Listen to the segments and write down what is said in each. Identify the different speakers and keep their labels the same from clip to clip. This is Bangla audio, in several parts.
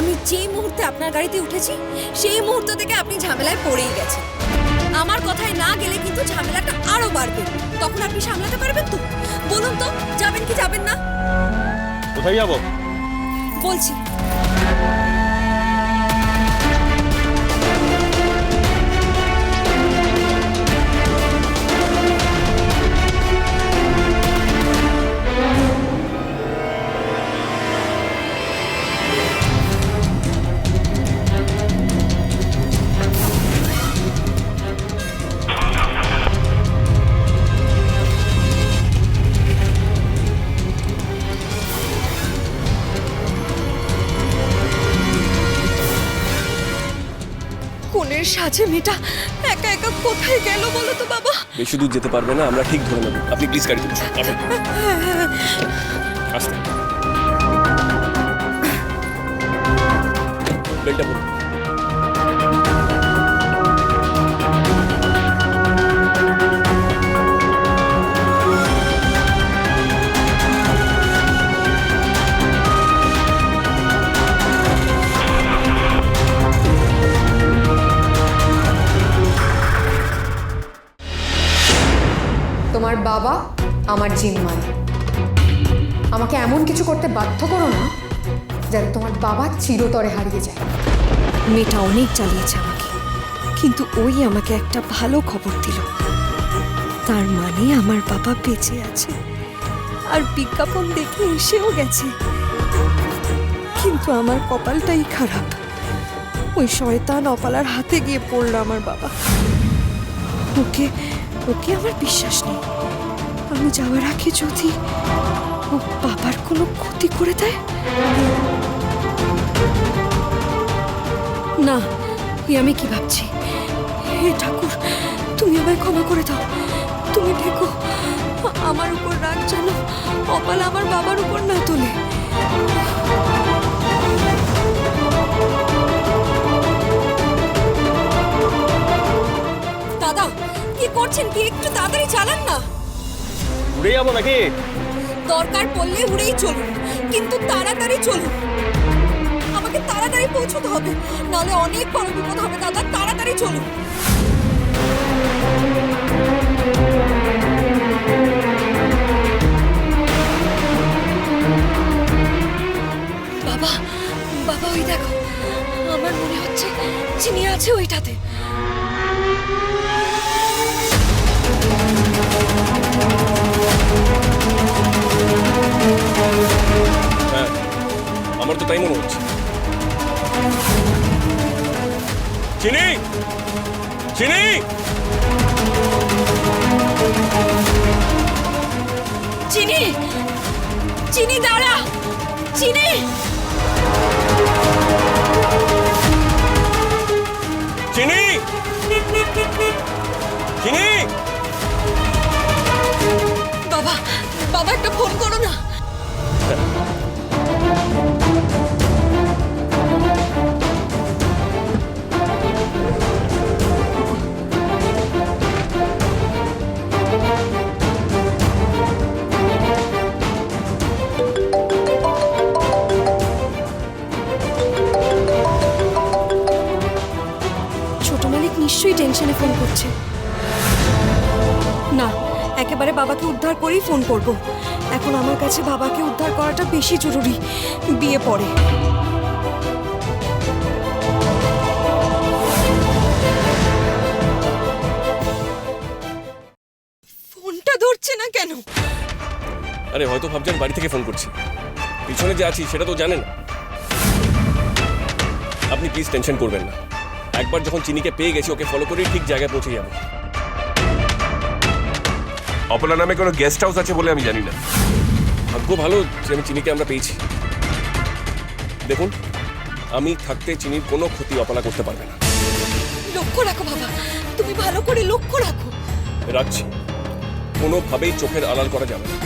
Speaker 1: আমি যেই মুহূর্তে আপনার গাড়িতে উঠেছি সেই মুহূর্ত থেকে আপনি ঝামেলায় পড়েই গেছেন। আমার কথায় না গেলে কিন্তু ঝামেলাটা আরো বাড়বে। তখন আপনি সামলাতে পারবেন তো? বলুন তো, যাবেন কি যাবেন না?
Speaker 2: কোথায় যাবো
Speaker 1: বলছি। কোনের সাজে মেয়েটা একা একা কোথায় গেল বলো তো বাবা?
Speaker 2: বেশি দূর যেতে পারবে না, আমরা ঠিক ধরে নেব। আপনি প্লিজ গাড়িতে বসুন। আস্তে বেলটা পড়ুন।
Speaker 3: তোমার বাবা আমার জিম্মায়। আমাকে এমন কিছু করতে বাধ্য করো না যাতে তোমার বাবা চিরতরে হারিয়ে যায়।
Speaker 1: মেয়েটা অনেক জ্বালিয়েছে আমাকে, কিন্তু ওই আমাকে একটা ভালো খবর দিল। তার মানে আমার বাবা বেঁচে আছে, আর বিজ্ঞাপন দেখে এসেও গেছে। কিন্তু আমার কপালটাই খারাপ, ওই শয়তান অপালার হাতে গিয়ে পড়ল আমার বাবা। ওকে ওকে আমার বিশ্বাস নেই। আমি যাওয়ার আগে যদি ও বাবার কোনো ক্ষতি করে দেয়। না, আমি কি ভাবছি? হে ঠাকুর, তুমি আমায় ক্ষমা করে দাও। তুমি দেখো আমার উপর রাগ যেন অপালা আমার বাবার উপর না তোলে। দাদা, কি করছেন? কি একটু তাড়াতাড়ি চালান না।
Speaker 2: উড়ে যাবো নাকি?
Speaker 1: দরকার পড়লে উড়েই চলুন, কিন্তু তাড়াতাড়ি চলুন। আমাকে তাড়াতাড়ি পৌঁছতে হবে, নাহলে অনেক বড় বিপদ হবে। দাদা, তাড়াতাড়ি চলুন। বাবা, বাবা ওই দেখো, আমার মনে হচ্ছে চিনি আছে ওইটাতে।
Speaker 2: হ্যাঁ, আমার তো তাই মনে হচ্ছে। চিনি, চিনি,
Speaker 1: চিনি, চিনি দাঁড়া, চিনি।
Speaker 2: চিনি, চিনি।
Speaker 1: বাবা, বাবা একটা ফোন করো না। ছোট মালিক নিশ্চয়ই টেনশনে ফোন করছে। না, একেবারে বাবাকে উদ্ধার করেই ফোন করব। এখন আমার কাছে বাবাকে উদ্ধার করাটা বেশি জরুরি, বিয়ে পরে। ফোনটা ধরছে না কেন?
Speaker 2: আরে হয়তো ভাবছেন বাড়ি থেকে ফোন করছি, পিছনে যে আছি সেটা তো জানেন। আপনি প্লিজ টেনশন করবেন না। একবার যখন চিনিকে পেয়ে গেছি, ওকে ফলো করে ঠিক জায়গায় পৌঁছে যাবো। অপলা নামে কোনো গেস্ট হাউস আছে বলে আমি জানি না। ভাগ্য ভালো যে আমি চিনিকে আমরা পেয়েছি। দেখুন, আমি থাকতে চিনির কোনো ক্ষতি অপলা করতে পারবে না।
Speaker 1: লক্ষ্য রাখো বাবা, তুমি ভালো করে লক্ষ্য রাখো।
Speaker 2: রাখছি, কোনোভাবেই চোখের আড়াল করা যাবে না।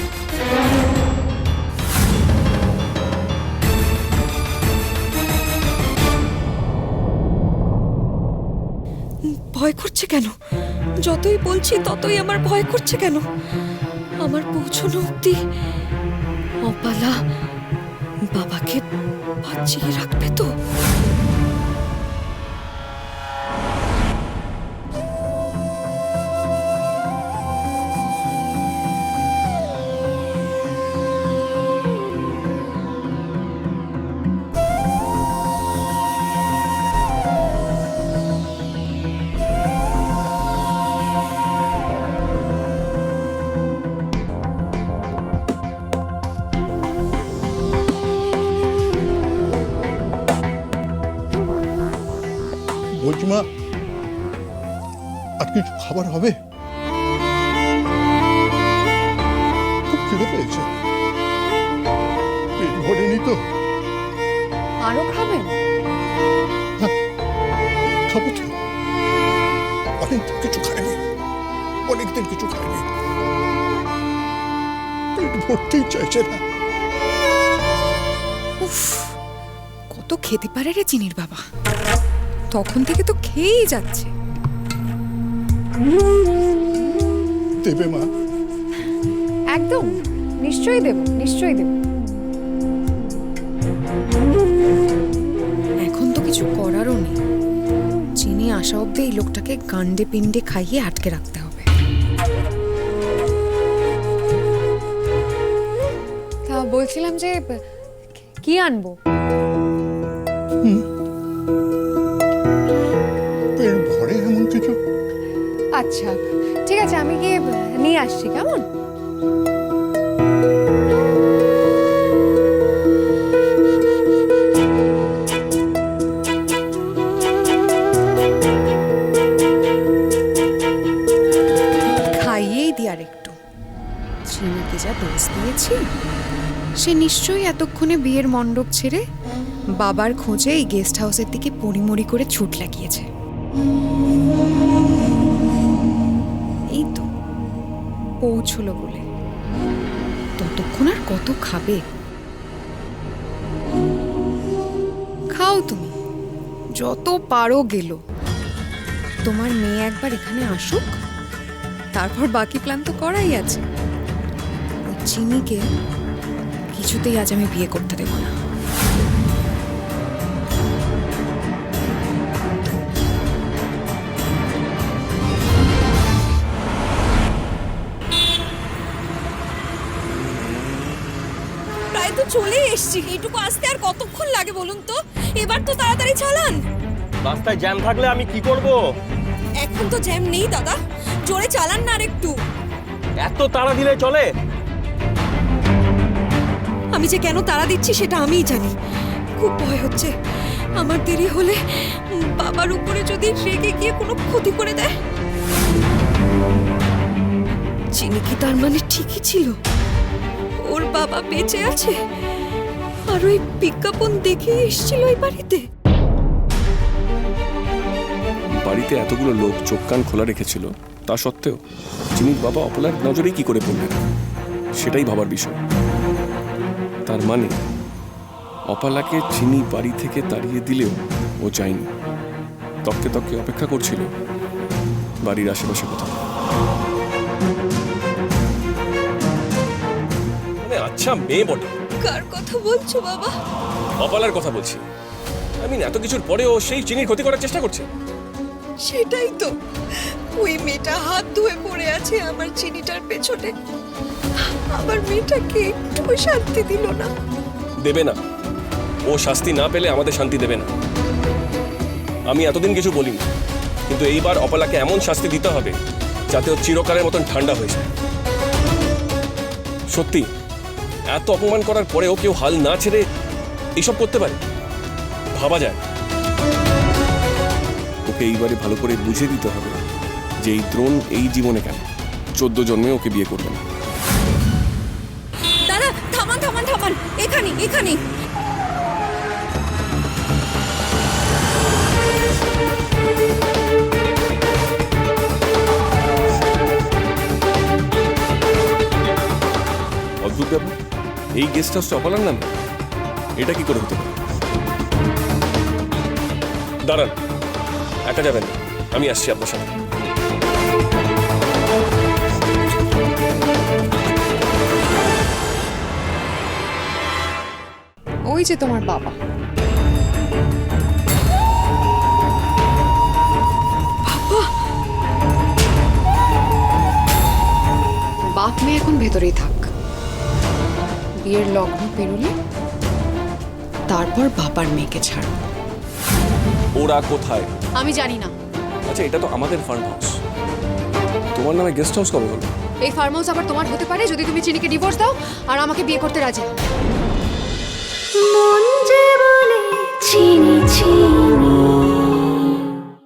Speaker 1: ভয় করছে কেন? যতই বলছি ততই আমার ভয় করছে কেন? আমার পৌঁছানো অব্দি অপালা বাবাকে বাঁচিয়ে রাখবে তো?
Speaker 4: বলছি মা, আর কিছু খাবার হবে? খুব খিদে পেয়েছে, পেট ভরেনি তো।
Speaker 3: আরো খাবেন?
Speaker 4: খাবো তো, অনেকদিন কিছু খাইনি, অনেকদিন কিছু খাইনি, পেট ভরতেই চাইছে না।
Speaker 1: উফ, কত খেতে পারে রে চিনির বাবা, তখন থেকে তো খেয়েই যাচ্ছে।
Speaker 4: দেবে মা?
Speaker 3: একদম, নিশ্চয়ই দেব, নিশ্চয়ই দেব।
Speaker 1: এখন তো কিছু করারও নেই, চিনি আসা অব্দি এই লোকটাকে গান্ডে পিণ্ডে খাইয়ে আটকে রাখতে হবে।
Speaker 3: তা বলছিলাম যে কি আনবো?
Speaker 4: পেট ভরে এমন কিছু?
Speaker 3: আচ্ছা ঠিক আছে, আমি গিয়ে নিয়ে আসছি, কেমন?
Speaker 1: খাইয়েই দি আর একটু। চিনিকে যা ডোজ দিয়েছি, সে নিশ্চয়ই এতক্ষণে বিয়ের মণ্ডপ ছেড়ে বাবার খোঁজে এই গেস্ট হাউসের দিকে পরিমরি করে ছুট লাগিয়েছে। এই তো পৌঁছলো বলে, ততক্ষণ আর কত খাবে? খাও তুমি, যত পারো গেল। তোমার মেয়ে একবার এখানে আসুক, তারপর বাকি প্ল্যান তো করাই আছে। ওই চিনিকে কিছুতেই আজ আমি বিয়ে করতে দেব না।
Speaker 5: প্রায় তো চলে এসছি, এইটুকু আসতে আর কতক্ষণ লাগে বলুন তো? এবার তো তাড়াতাড়ি চালান।
Speaker 6: রাস্তায় জ্যাম থাকলে আমি কি করব?
Speaker 5: এখন তো জ্যাম নেই দাদা, জোরে চালান না আর একটু।
Speaker 6: এত তাড়া দিলে চলে?
Speaker 1: আমি যে কেন তাড়া দিচ্ছি সেটা আমিই জানি। খুব ভয় হচ্ছে, আমার দেরি হলে বাবার উপরে যদি রেগে গিয়ে কোনো ক্ষতি করে দেয়। চিনি কি তার মানে ঠিকই ছিল? ওর বাবা বেঁচে আছে আর ওই বিজ্ঞাপন দেখে এসেছিল এই বাড়িতে?
Speaker 2: বাড়িতে এতগুলো লোক চোখ কান খোলা রেখেছিল, তা সত্ত্বেও চিনির বাবা অপলার নজরে কি করে পড়লেন, সেটাই ভাবার বিষয়। তার মানে অপালাকে চিনি বাড়ি থেকে তাড়িয়ে দিলেও ও যায়নি, তককে তককে অপেক্ষা করছিল বাড়ির আশেপাশে কোথাও। মানে আচ্ছা মেয়ে বটে।
Speaker 1: কার কথা বলছো বাবা?
Speaker 2: অপালার কথা বলছি। এত কিছুর পরেও সেই চিনির ক্ষতি করার চেষ্টা করছে।
Speaker 1: সেটাই তো, ওই মেয়েটা হাত ধুয়ে পড়ে আছে আমার চিনিটার পেছনে। আমার মেয়েটাকে একটু শান্তি দিল না।
Speaker 2: দেবে না, ও শাস্তি না পেলে আমাদের শান্তি দেবে না। আমি এতদিন কিছু বলিনি, কিন্তু এইবার অপলাকে এমন শাস্তি দিতে হবে যাতে ও চিরকালের মতন ঠান্ডা হয়ে যায়। সত্যি এত অপমান করার পরেও কেউ হাল না ছেড়ে এইসব করতে পারে? ভাবা যায়। ওকে এইবারে ভালো করে বুঝিয়ে দিতে হবে যে এই দ্রোণ এই জীবনে কেন, 14 জন্মে ওকে বিয়ে করবে না।
Speaker 5: দাদা থামান থামান থামান, এখানে এখানে।
Speaker 2: অদ্ভুত ব্যাপার, এই গেস্ট হাউসটা অপালার নাম, এটা কি করে হতে পারে? দাঁড়ান, একা যাবেন না, আমি আসছি আপনার সাথে।
Speaker 3: ওই যে তোমার বাবা। বাপ মেয়ে এখন ভেতরেই থাক, বিয়ের লগ্ন পেরোলে তারপর বাবার মেয়েকে ছাড়।
Speaker 2: ওরা কোথায়?
Speaker 3: আমি জানি না।
Speaker 2: আচ্ছা, এটা তো আমাদের ফার্ম হাউস। তোমার নামে গেস্ট হাউস কবে হলো?
Speaker 3: এই ফার্ম হাউস আবার তোমার হতে পারে যদি তুমি চিনিকে ডিভোর্স দাও আর আমাকে বিয়ে করতে রাজি হও।
Speaker 7: মন যে বলে চিনি চিনি